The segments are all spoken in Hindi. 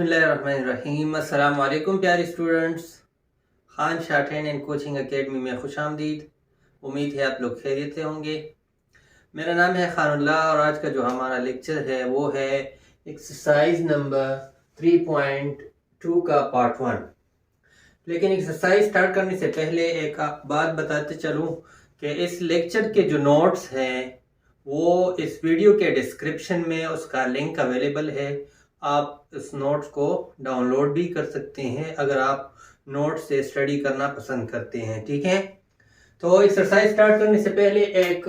बिस्मिल्लाहिर्रहमानिर्रहीम। अस्सलाम वालेकुम प्यारे स्टूडेंट्स। खान शार्टेन एंड कोचिंग एकेडमी में खुश आमदीद। उम्मीद है आप लोग खैरियत से होंगे। मेरा नाम है खानुल्लाह और आज का जो हमारा लेक्चर है वो है एक्सरसाइज नंबर 3.2 का पार्ट 1। लेकिन एक्सरसाइज स्टार्ट करने से पहले एक बात बताते चलूँ कि इस लेक्चर के जो नोट्स हैं वो इस वीडियो के डिस्क्रिप्शन में उसका लिंक अवेलेबल है। आप इस नोट्स को डाउनलोड भी कर सकते हैं अगर आप नोट्स से स्टडी करना पसंद करते हैं। ठीक है, तो एक्सरसाइज स्टार्ट करने से पहले एक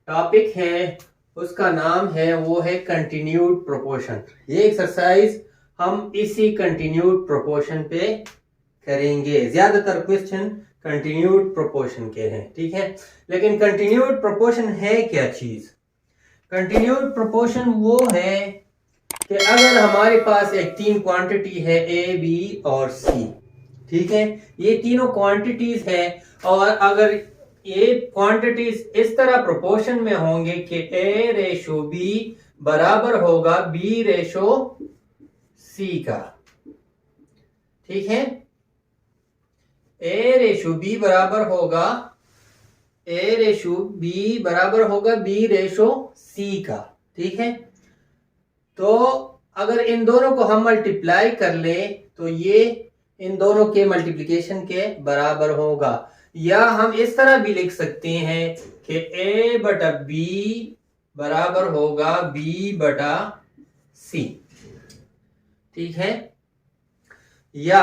टॉपिक है, उसका नाम है वो है कंटिन्यूड प्रोपोर्शन। ये एक्सरसाइज हम इसी कंटिन्यूड प्रोपोर्शन पे करेंगे। ज्यादातर क्वेश्चन कंटिन्यूड प्रोपोर्शन के हैं। ठीक है, लेकिन कंटिन्यूड प्रोपोर्शन है क्या चीज? कंटिन्यूड प्रोपोर्शन वो है कि अगर हमारे पास एक तीन क्वांटिटी है ए, बी और सी। ठीक है, ये तीनों क्वांटिटीज है और अगर ये क्वांटिटीज इस तरह प्रोपोर्शन में होंगे कि ए रेशो बी बराबर होगा बी रेशो सी का। ठीक है, ए रेशो बी बराबर होगा बी रेशो सी का। ठीक है, तो अगर इन दोनों को हम मल्टीप्लाई कर ले तो ये इन दोनों के मल्टीप्लिकेशन के बराबर होगा। या हम इस तरह भी लिख सकते हैं कि ए बटा बी बराबर होगा बी बटा सी। ठीक है, या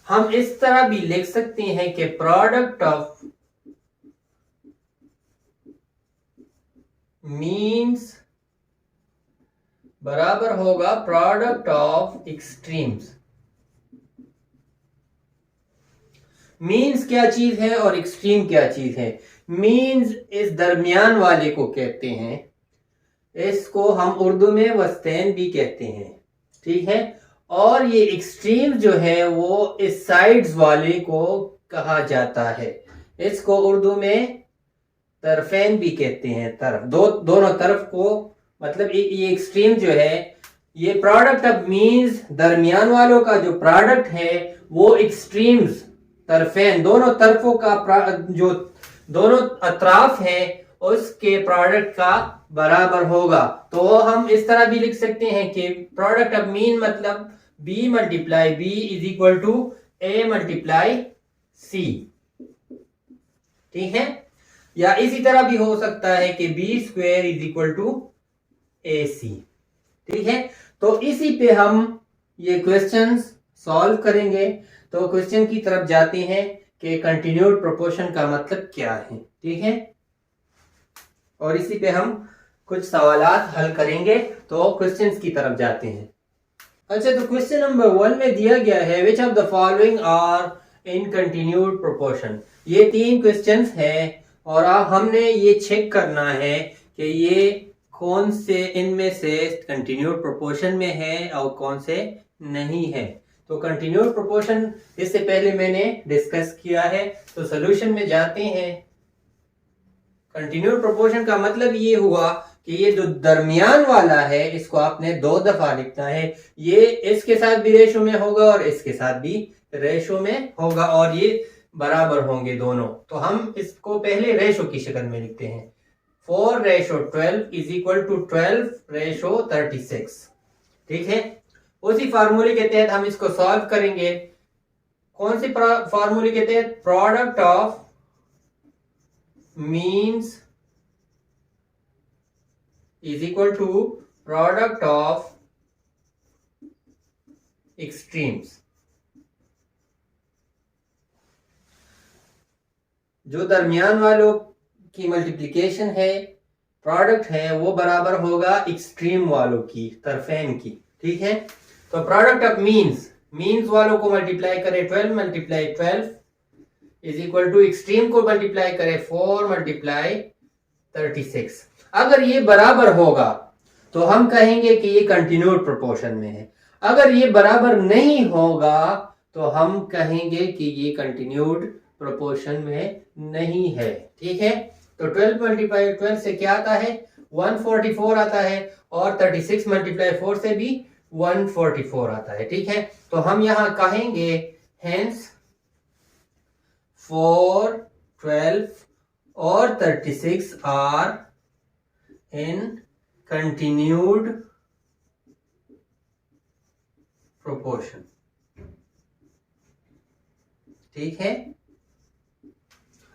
हम इस तरह भी लिख सकते हैं कि प्रोडक्ट ऑफ मीन्स बराबर होगा प्रोडक्ट ऑफ एक्सट्रीम्स। मीन्स क्या चीज है और एक्सट्रीम क्या चीज है? मीन्स इस दरमियान वाले को कहते हैं, इसको हम उर्दू में वस्तेन भी कहते हैं। ठीक है, और ये एक्सट्रीम जो है वो इस साइड्स वाले को कहा जाता है, इसको उर्दू में तरफेन भी कहते हैं। तरफ दोनों तरफ को, मतलब ये एक्सट्रीम जो है ये प्रोडक्ट ऑफ मीन्स दरमियान वालों का जो प्रोडक्ट है वो एक्सट्रीम्स तरफेन दोनों तरफों का जो दोनों अतराफ है उसके प्रोडक्ट का बराबर होगा। तो हम इस तरह भी लिख सकते हैं कि प्रोडक्ट ऑफ मीन मतलब b multiply b is equal to a multiply c। ठीक है, या इसी तरह भी हो सकता है कि b square is equal to ac। ठीक है, तो इसी पे हम ये क्वेश्चंस सॉल्व करेंगे। तो क्वेश्चन की तरफ जाते हैं कि कंटिन्यूड प्रोपोर्शन का मतलब क्या है। ठीक है, और इसी पे हम कुछ सवालात हल करेंगे। तो क्वेश्चंस की तरफ जाते हैं। अच्छा, तो क्वेश्चन नंबर 1 में दिया गया है which of the following are in continued proportion. ये तीन क्वेश्चंस हैं और अब हमने ये चेक करना है कि ये कौन से इनमें से कंटिन्यूड प्रोपोर्शन में है और कौन से नहीं है। तो कंटिन्यूड प्रोपोर्शन इससे पहले मैंने डिस्कस किया है, तो सॉल्यूशन में जाते हैं। कंटिन्यूड प्रोपोर्शन का मतलब ये हुआ कि ये जो दरमियान वाला है इसको आपने 2 दफा लिखना है। ये इसके साथ भी रेशो में होगा और इसके साथ भी रेशो में होगा और ये बराबर होंगे दोनों। तो हम इसको पहले रेशो की शक्ल में लिखते हैं। 4 ratio 12 is equal to 12 ratio 36। ठीक है, उसी फार्मूले के तहत हम इसको सॉल्व करेंगे। कौन सी फार्मूले के तहत? Product of means is equal to product of extremes. जो दरमियान वालों की मल्टीप्लिकेशन है, प्रोडक्ट है, वो बराबर होगा एक्सट्रीम वालों की, तरफेन की। ठीक है, तो प्रोडक्ट ऑफ मीन्स वालों को मल्टीप्लाई करें 12 multiply 12 is equal to extreme को मल्टीप्लाई करें 4 मल्टीप्लाई 36। अगर ये बराबर होगा तो हम कहेंगे कि ये कंटिन्यूड प्रोपोर्शन में है। अगर ये बराबर नहीं होगा तो हम कहेंगे कि ये कंटिन्यूड प्रोपोर्शन में नहीं है। ठीक है, तो 12 मल्टीप्लाई 12 से क्या आता है? 144 आता है और 36 मल्टीप्लाई 4 से भी 144 आता है। ठीक है, तो हम यहां कहेंगे हेंस 4, 12 और 36 आर इन कंटिन्यूड प्रोपोर्शन। ठीक है,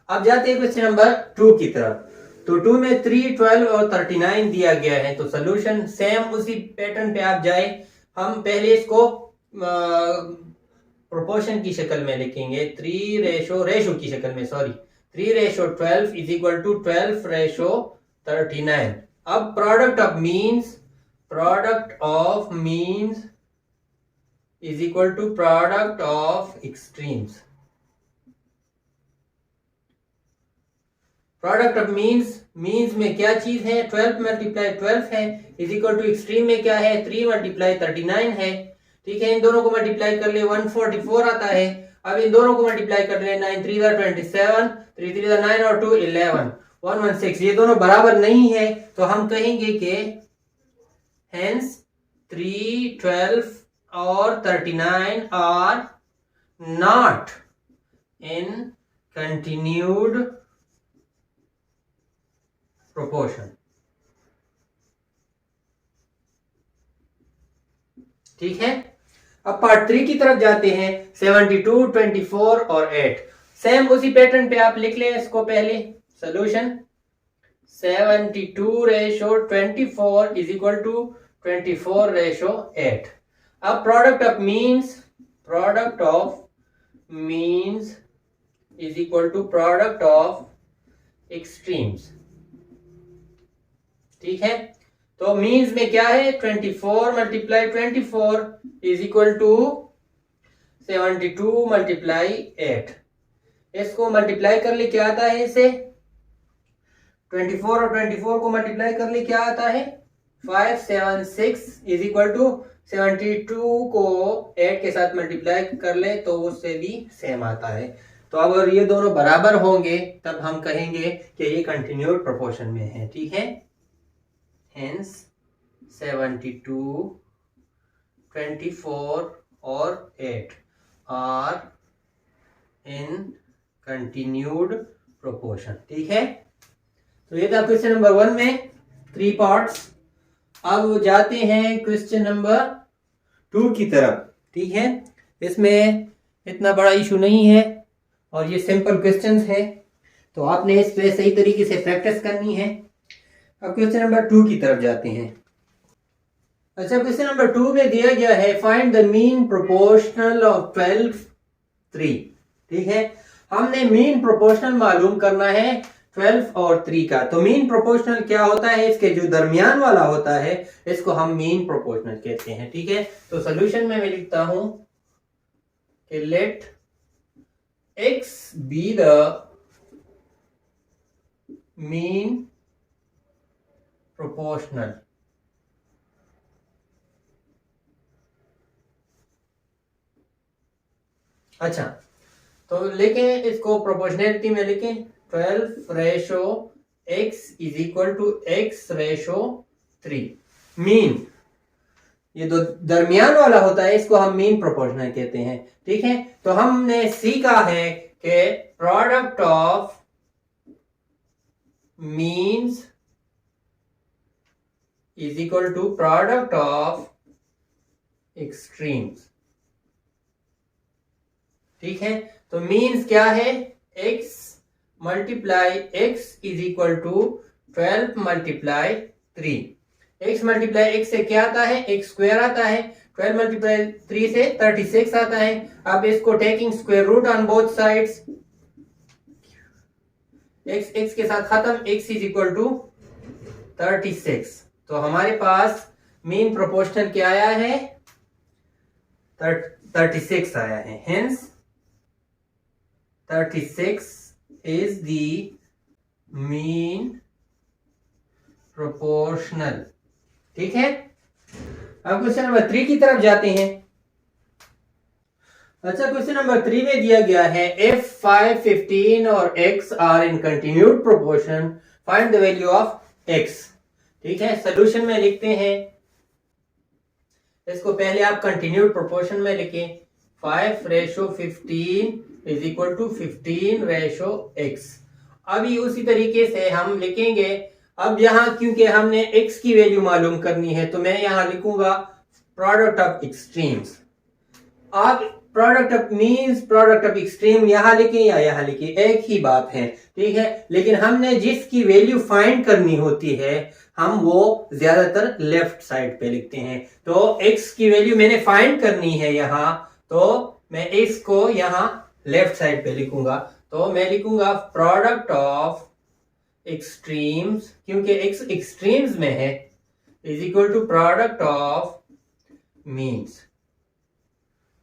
अब जाते हैं क्वेश्चन नंबर 2 की तरफ। तो 2 में 3, 12 और 39 दिया गया है। तो सोल्यूशन सेम उसी पैटर्न पे आप जाए। हम पहले इसको प्रोपोर्शन की शक्ल में लिखेंगे, 3 रेशो की शक्ल में, सॉरी, 3:12 इज इक्वल टू 12:39। अब product of means is equal to product of extremes. Product of means में क्या चीज है, 12 मल्टीप्लाई 12 है, इज इक्वल टू एक्सट्रीम में क्या है, 3 मल्टीप्लाई 39 है। ठीक है, इन दोनों को मल्टीप्लाई कर ले 144 आता है। अब इन दोनों को मल्टीप्लाई कर ले, 9 3 27, 3 3 9 और 2 11, 116। ये दोनों बराबर नहीं है, तो हम कहेंगे कि हेंस 3, 12 और 39 are not in continued proportion. ठीक है, अब पार्ट 3 की तरफ जाते हैं। 72, 24 और 8 सेम उसी पैटर्न पे आप लिख लें इसको पहले। Solution 72:24 is equal to 24:8। अब product of means is equal to product of extremes. ठीक है, तो मीन्स में क्या है, 24 multiply 24 is equal to 72 multiply 8। इसको मल्टीप्लाई कर ले क्या आता है, इसे 24 और 24 को मल्टीप्लाई कर ले क्या आता है, 576 इज इक्वल टू 72 को 8 के साथ मल्टीप्लाई कर ले तो उससे भी सेम आता है। तो अगर ये दोनों बराबर होंगे तब हम कहेंगे कि ये कंटिन्यूड प्रोपोर्शन में है। ठीक है, हेंस 72, 24 और 8 आर इन कंटिन्यूड प्रोपोर्शन। ठीक है, तो ये था क्वेश्चन नंबर 1 में 3 पार्ट्स। अब जाते हैं क्वेश्चन नंबर 2 की तरफ। ठीक है, इसमें इतना बड़ा इशू नहीं है और ये सिंपल क्वेश्चंस है, तो आपने इस पे सही तरीके से प्रैक्टिस करनी है। अब क्वेश्चन नंबर 2 की तरफ जाते हैं। अच्छा, क्वेश्चन नंबर 2 में दिया गया है find the mean proportional of 12, 3। ठीक है, हमने मीन प्रोपोर्शनल मालूम करना है 12 और 3 का। तो मीन प्रोपोर्शनल क्या होता है, इसके जो दरमियान वाला होता है इसको हम मीन प्रोपोर्शनल कहते हैं। ठीक है, तो सोल्यूशन में मैं लिखता हूं कि let x be the mean proportional. अच्छा, तो लिखें इसको प्रोपोर्शनलिटी में लिखें 12:x is equal to x/3। Mean ये दो दरमियान वाला होता है, इसको हम मीन प्रोपोर्शनल कहते हैं। ठीक है, तो हमने सीखा है कि product of means is equal to product of extremes. ठीक है, तो मीन्स क्या है, x multiply x is equal to 12 multiply 3। x multiply x से क्या आता है, x स्क्वायर आता है। 12 मल्टीप्लाई 3 से 36 आता है। अब इसको taking square root on both sides, x के साथ खत्म, x इज इक्वल टू 36। तो हमारे पास मीन प्रोपोर्शनल क्या आया है, 36 आया है। Hence 36 is the mean proportional। ठीक है, अब क्वेश्चन नंबर 3 की तरफ जाते हैं। अच्छा, क्वेश्चन नंबर 3 में दिया गया है if 5, 15 और x are in continued proportion find the value of x। ठीक है, सोल्यूशन में लिखते हैं इसको पहले आप कंटिन्यूड प्रोपोर्शन में लिखें, 5:15 इज इक्वल टू 15:x। अभी उसी तरीके से हम लिखेंगे, अब यहाँ क्योंकि हमने x की वैल्यू मालूम करनी है तो मैं यहाँ लिखूंगा प्रोडक्ट ऑफ एक्सट्रीम्स। आप product of means product of extreme यहाँ लिखें या यहाँ लिखें, एक ही बात है, ठीक है। लेकिन हमने जिसकी वैल्यू फाइंड करनी होती है हम वो ज्यादातर लेफ्ट साइड पे लिखते हैं। तो x की वैल्यू मैंने फाइंड करनी है यहाँ, तो मैं x को यहाँ लेफ्ट साइड पे लिखूंगा। तो मैं लिखूंगा प्रोडक्ट ऑफ एक्सट्रीम्स, क्योंकि x एक्सट्रीम्स में है, is equal to product of means,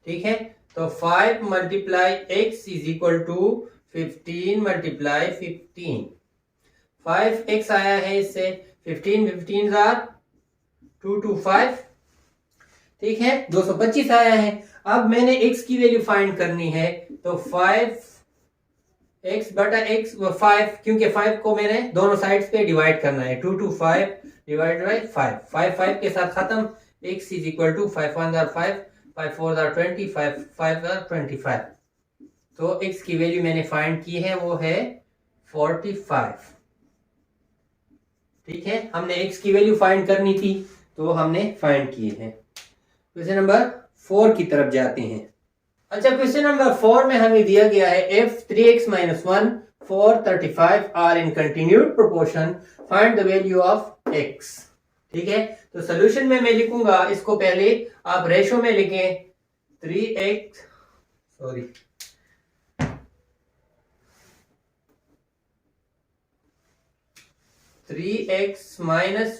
ठीक है। तो 5 multiply x is equal to 15 multiply 15। 5x आया है इससे, 15 आर 225, ठीक है, 225 आया है। अब मैंने x की वैल्यू फाइंड करनी है, तो 5x बटा x 5, क्योंकि 5 को मैंने दोनों साइड्स पे डिवाइड करना है, 225 डिवाइड बाई 5, 5 के साथ खत्म, x is equal to 5 1 are 5, 5 4 are 20, 5 are 25। तो x की वैल्यू मैंने फाइंड की है वो है 45, ठीक है। हमने x की वैल्यू फाइंड करनी थी तो हमने फाइंड की है। क्वेश्चन नंबर 4 की तरफ जाते हैं। अच्छा, क्वेश्चन नंबर 4 में हमें दिया गया है if 3x - 1 4 35 are in continued proportion find the value of x, ठीक है। तो सॉल्यूशन में मैं लिखूंगा, इसको पहले आप रेशो में लिखें, 3x -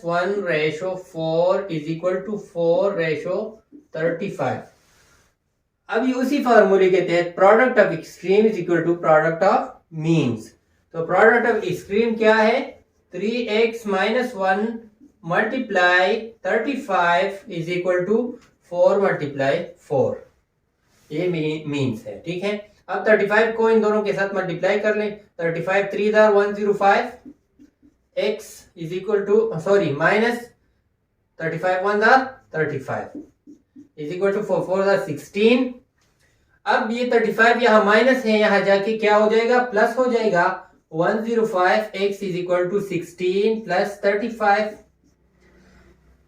1 ratio 4 is equal to 4 ratio 35। अभी उसी फार्मूले के तहत product of extreme is equal to product of means. तो प्रोडक्ट ऑफ एक्सट्रीम क्या है, 3x - 1 multiply 35 is equal to 4 multiply 4, ये मीन्स है, ठीक है। अब 35 को इन दोनों के साथ मल्टीप्लाई कर लें, 35 3 are 105, x is equal to minus 35 1 are 35 is equal to 4 4 are 16। अब ये 35 यहाँ माइनस है, यहाँ जाके क्या हो जाएगा, प्लस हो जाएगा, 105 x is equal to 16 plus 35।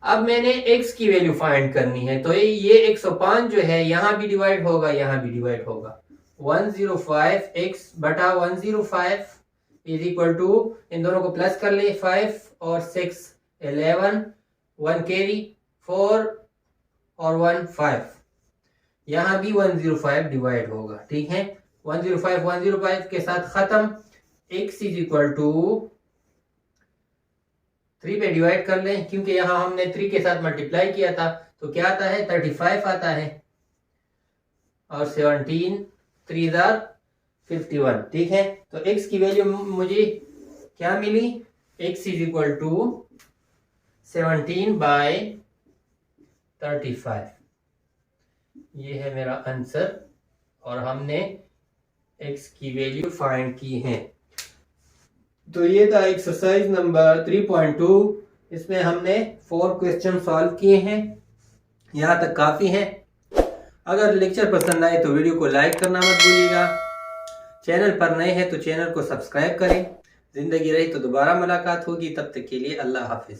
अब मैंने x की वैल्यू फाइंड करनी है, तो ये 105 जो है यहाँ भी डिवाइड होगा, यहाँ भी डिवाइड होगा, 105 x बटा 105 इज इक्वल टू, इन दोनों को प्लस कर ले, 5 और 6 11, 1 कैरी 4 और 1 5, यहाँ भी 105 डिवाइड होगा, ठीक है। 105 के साथ खत्म, x इज इक्वल टू 3 पे डिवाइड कर लें, क्योंकि यहाँ हमने 3 के साथ मल्टीप्लाई किया था, तो क्या आता है, 35 आता है, और 17 3 आर 51, ठीक है। तो x की वैल्यू मुझे क्या मिली, x इज इक्वल टू 17/35, ये है मेरा आंसर, और हमने x की वैल्यू फाइंड की है। तो ये था एक्सरसाइज नंबर 3.2, इसमें हमने 4 क्वेश्चन सॉल्व किए हैं, यहाँ तक काफ़ी है। अगर लेक्चर पसंद आए तो वीडियो को लाइक करना मत भूलिएगा, चैनल पर नए हैं तो चैनल को सब्सक्राइब करें। ज़िंदगी रही तो दोबारा मुलाकात होगी, तब तक के लिए अल्लाह हाफिज़।